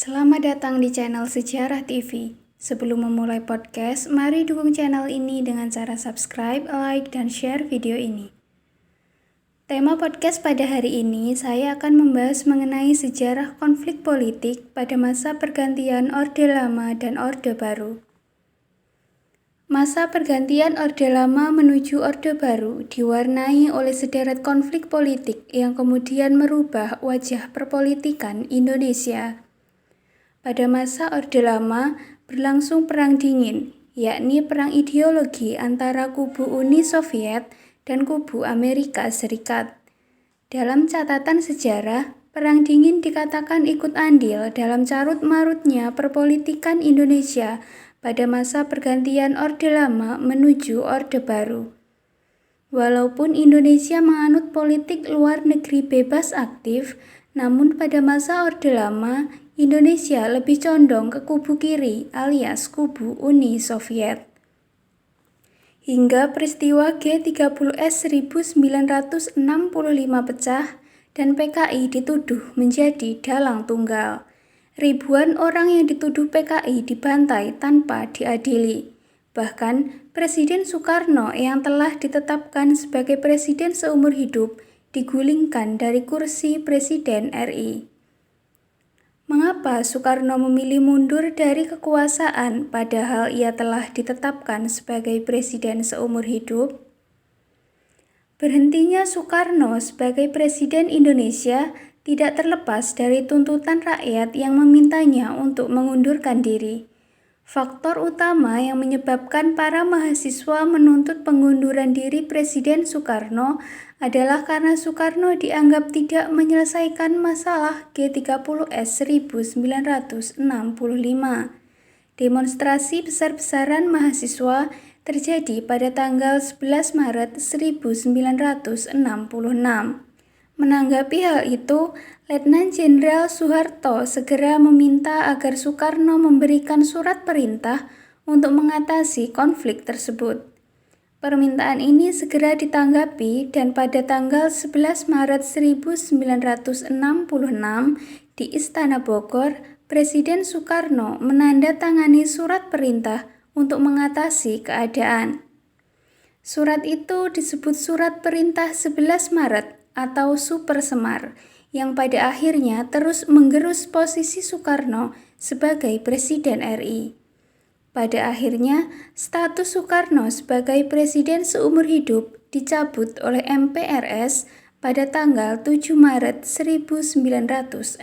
Selamat datang di channel Sejarah TV. Sebelum memulai podcast, mari dukung channel ini dengan cara subscribe, like, dan share video ini. Tema podcast pada hari ini, saya akan membahas mengenai sejarah konflik politik pada masa pergantian Orde Lama dan Orde Baru. Masa pergantian Orde Lama menuju Orde Baru diwarnai oleh sederet konflik politik yang kemudian merubah wajah perpolitikan Indonesia. Pada masa Orde Lama berlangsung Perang Dingin, yakni perang ideologi antara kubu Uni Soviet dan kubu Amerika Serikat. Dalam catatan sejarah, Perang Dingin dikatakan ikut andil dalam carut-marutnya perpolitikan Indonesia pada masa pergantian Orde Lama menuju Orde Baru. Walaupun Indonesia menganut politik luar negeri bebas aktif, namun pada masa Orde Lama, Indonesia lebih condong ke kubu kiri alias kubu Uni Soviet. Hingga peristiwa G30S 1965 pecah dan PKI dituduh menjadi dalang tunggal. Ribuan orang yang dituduh PKI dibantai tanpa diadili. Bahkan Presiden Soekarno yang telah ditetapkan sebagai presiden seumur hidup digulingkan dari kursi Presiden RI. Mengapa Soekarno memilih mundur dari kekuasaan padahal ia telah ditetapkan sebagai presiden seumur hidup? Berhentinya Soekarno sebagai presiden Indonesia tidak terlepas dari tuntutan rakyat yang memintanya untuk mengundurkan diri. Faktor utama yang menyebabkan para mahasiswa menuntut pengunduran diri Presiden Soekarno adalah karena Soekarno dianggap tidak menyelesaikan masalah G30S 1965. Demonstrasi besar-besaran mahasiswa terjadi pada tanggal 11 Maret 1966. Menanggapi hal itu, Letnan Jenderal Soeharto segera meminta agar Soekarno memberikan surat perintah untuk mengatasi konflik tersebut. Permintaan ini segera ditanggapi dan pada tanggal 11 Maret 1966 di Istana Bogor, Presiden Soekarno menandatangani surat perintah untuk mengatasi keadaan. Surat itu disebut Surat Perintah 11 Maret atau Super Semar, yang pada akhirnya terus menggerus posisi Soekarno sebagai Presiden RI. Pada akhirnya, status Soekarno sebagai Presiden seumur hidup dicabut oleh MPRS pada tanggal 7 Maret 1967.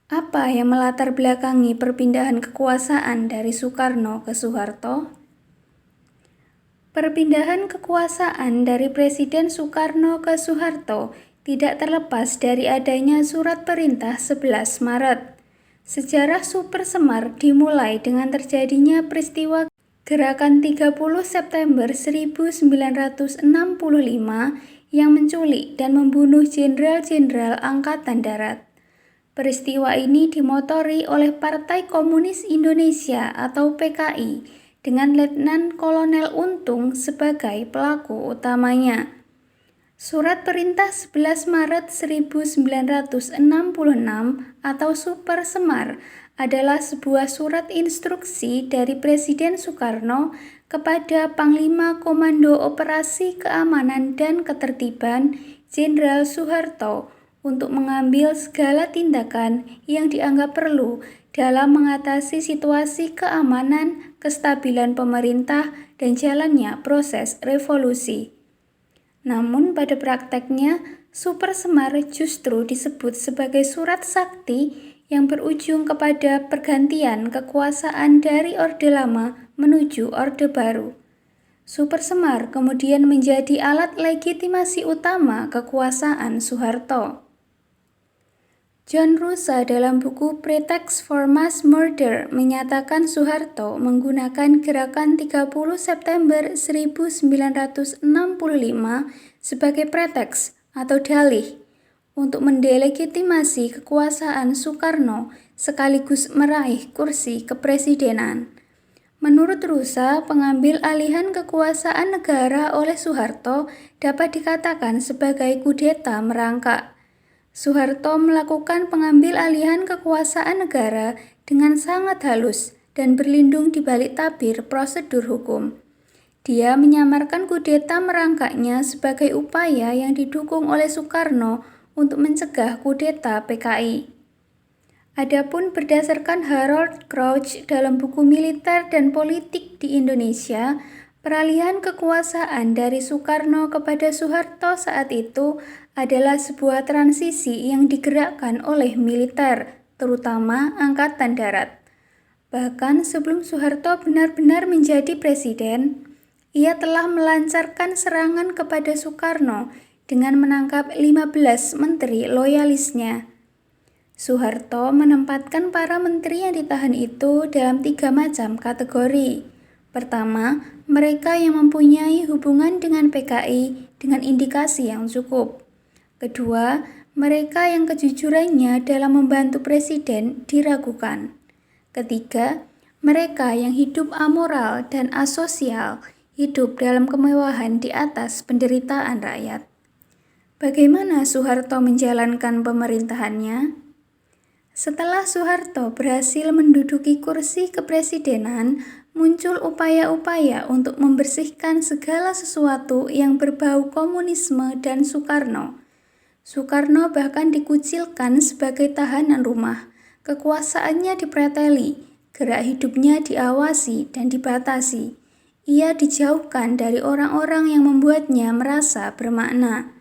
Apa yang melatar belakangi perpindahan kekuasaan dari Soekarno ke Soeharto? Perpindahan kekuasaan dari Presiden Soekarno ke Soeharto tidak terlepas dari adanya surat perintah 11 Maret. Sejarah Super Semar dimulai dengan terjadinya peristiwa Gerakan 30 September 1965 yang menculik dan membunuh jenderal-jenderal Angkatan Darat. Peristiwa ini dimotori oleh Partai Komunis Indonesia atau PKI dengan Letnan Kolonel Untung sebagai pelaku utamanya. Surat Perintah 11 Maret 1966 atau Super Semar adalah sebuah surat instruksi dari Presiden Soekarno kepada Panglima Komando Operasi Keamanan dan Ketertiban Jenderal Soeharto untuk mengambil segala tindakan yang dianggap perlu dalam mengatasi situasi keamanan, kestabilan pemerintah, dan jalannya proses revolusi. Namun pada prakteknya, Super Semar justru disebut sebagai surat sakti yang berujung kepada pergantian kekuasaan dari Orde Lama menuju Orde Baru. Super Semar kemudian menjadi alat legitimasi utama kekuasaan Soeharto. John Rusa dalam buku Pretext for Mass Murder menyatakan Soeharto menggunakan gerakan 30 September 1965 sebagai preteks atau dalih untuk mendelegitimasi kekuasaan Soekarno sekaligus meraih kursi kepresidenan. Menurut Rusa, pengambil alihan kekuasaan negara oleh Soeharto dapat dikatakan sebagai kudeta merangkak. Soeharto melakukan pengambil alihan kekuasaan negara dengan sangat halus dan berlindung di balik tabir prosedur hukum. Dia menyamarkan kudeta merangkaknya sebagai upaya yang didukung oleh Soekarno untuk mencegah kudeta PKI. Adapun berdasarkan Harold Crouch dalam buku Militer dan Politik di Indonesia, peralihan kekuasaan dari Soekarno kepada Soeharto saat itu adalah sebuah transisi yang digerakkan oleh militer, terutama Angkatan Darat. Bahkan sebelum Soeharto benar-benar menjadi presiden, ia telah melancarkan serangan kepada Soekarno dengan menangkap 15 menteri loyalisnya. Soeharto menempatkan para menteri yang ditahan itu dalam 3 macam kategori. Pertama, mereka yang mempunyai hubungan dengan PKI dengan indikasi yang cukup. Kedua, mereka yang kejujurannya dalam membantu presiden diragukan. Ketiga, mereka yang hidup amoral dan asosial, hidup dalam kemewahan di atas penderitaan rakyat. Bagaimana Soeharto menjalankan pemerintahannya? Setelah Soeharto berhasil menduduki kursi kepresidenan, muncul upaya-upaya untuk membersihkan segala sesuatu yang berbau komunisme dan Soekarno. Soekarno bahkan dikucilkan sebagai tahanan rumah, kekuasaannya dipreteli, gerak hidupnya diawasi dan dibatasi. Ia dijauhkan dari orang-orang yang membuatnya merasa bermakna.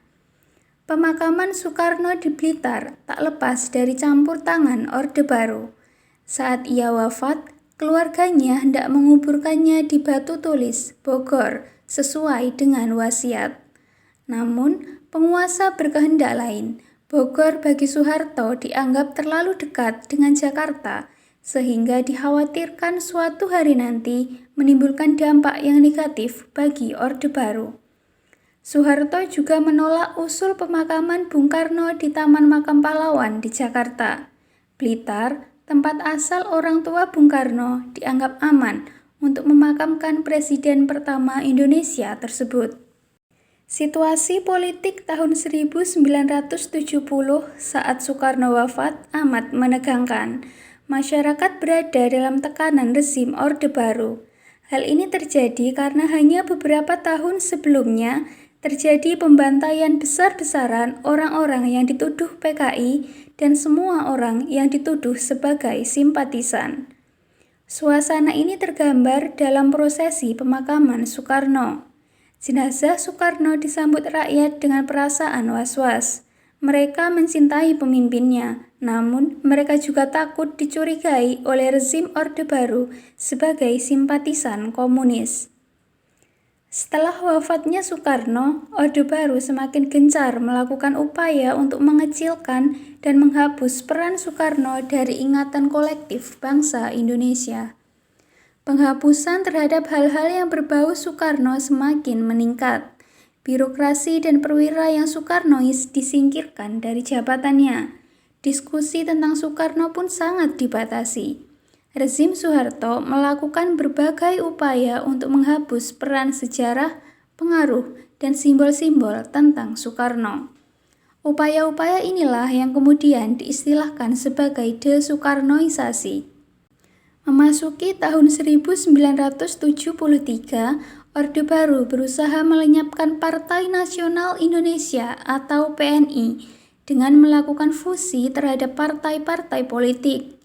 Pemakaman Soekarno di Blitar tak lepas dari campur tangan Orde Baru. Saat ia wafat, keluarganya hendak menguburkannya di Batu Tulis, Bogor, sesuai dengan wasiat. Namun, penguasa berkehendak lain. Bogor bagi Soeharto dianggap terlalu dekat dengan Jakarta, sehingga dikhawatirkan suatu hari nanti menimbulkan dampak yang negatif bagi Orde Baru. Soeharto juga menolak usul pemakaman Bung Karno di Taman Makam Pahlawan di Jakarta. Blitar, tempat asal orang tua Bung Karno, dianggap aman untuk memakamkan presiden pertama Indonesia tersebut. Situasi politik tahun 1970 saat Soekarno wafat amat menegangkan. Masyarakat berada dalam tekanan rezim Orde Baru. Hal ini terjadi karena hanya beberapa tahun sebelumnya terjadi pembantaian besar-besaran orang-orang yang dituduh PKI dan semua orang yang dituduh sebagai simpatisan. Suasana ini tergambar dalam prosesi pemakaman Soekarno. Jenazah Soekarno disambut rakyat dengan perasaan was-was. Mereka mencintai pemimpinnya, namun mereka juga takut dicurigai oleh rezim Orde Baru sebagai simpatisan komunis. Setelah wafatnya Soekarno, Orde Baru semakin gencar melakukan upaya untuk mengecilkan dan menghapus peran Soekarno dari ingatan kolektif bangsa Indonesia. Penghapusan terhadap hal-hal yang berbau Soekarno semakin meningkat. Birokrasi dan perwira yang Soekarnois disingkirkan dari jabatannya. Diskusi tentang Soekarno pun sangat dibatasi. Rezim Soeharto melakukan berbagai upaya untuk menghapus peran sejarah, pengaruh, dan simbol-simbol tentang Soekarno. Upaya-upaya inilah yang kemudian diistilahkan sebagai desoekarnoisasi. Memasuki tahun 1973, Orde Baru berusaha melenyapkan Partai Nasional Indonesia atau PNI dengan melakukan fusi terhadap partai-partai politik.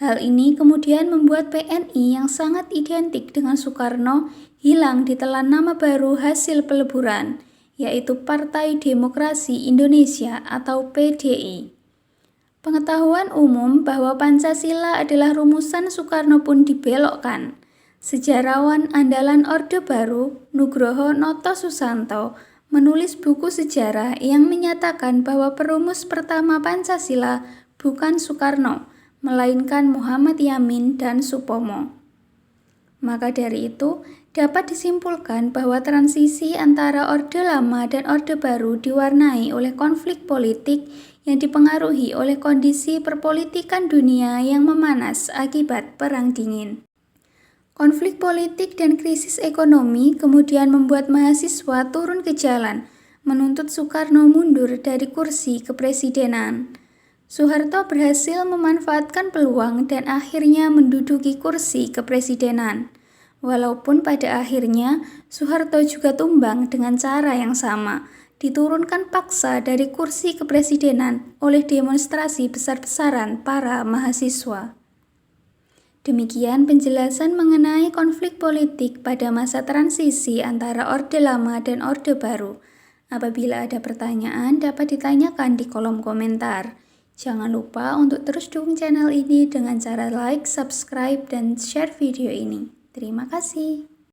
Hal ini kemudian membuat PNI yang sangat identik dengan Soekarno hilang ditelan nama baru hasil peleburan, yaitu Partai Demokrasi Indonesia atau PDI. Pengetahuan umum bahwa Pancasila adalah rumusan Soekarno pun dibelokkan. Sejarawan andalan Orde Baru, Nugroho Noto Susanto, menulis buku sejarah yang menyatakan bahwa perumus pertama Pancasila bukan Soekarno, melainkan Muhammad Yamin dan Supomo. Maka dari itu, dapat disimpulkan bahwa transisi antara Orde Lama dan Orde Baru diwarnai oleh konflik politik yang dipengaruhi oleh kondisi perpolitikan dunia yang memanas akibat Perang Dingin. Konflik politik dan krisis ekonomi kemudian membuat mahasiswa turun ke jalan, menuntut Soekarno mundur dari kursi kepresidenan. Soeharto berhasil memanfaatkan peluang dan akhirnya menduduki kursi kepresidenan. Walaupun pada akhirnya Soeharto juga tumbang dengan cara yang sama, diturunkan paksa dari kursi kepresidenan oleh demonstrasi besar-besaran para mahasiswa. Demikian penjelasan mengenai konflik politik pada masa transisi antara Orde Lama dan Orde Baru. Apabila ada pertanyaan, dapat ditanyakan di kolom komentar. Jangan lupa untuk terus dukung channel ini dengan cara like, subscribe, dan share video ini. Terima kasih.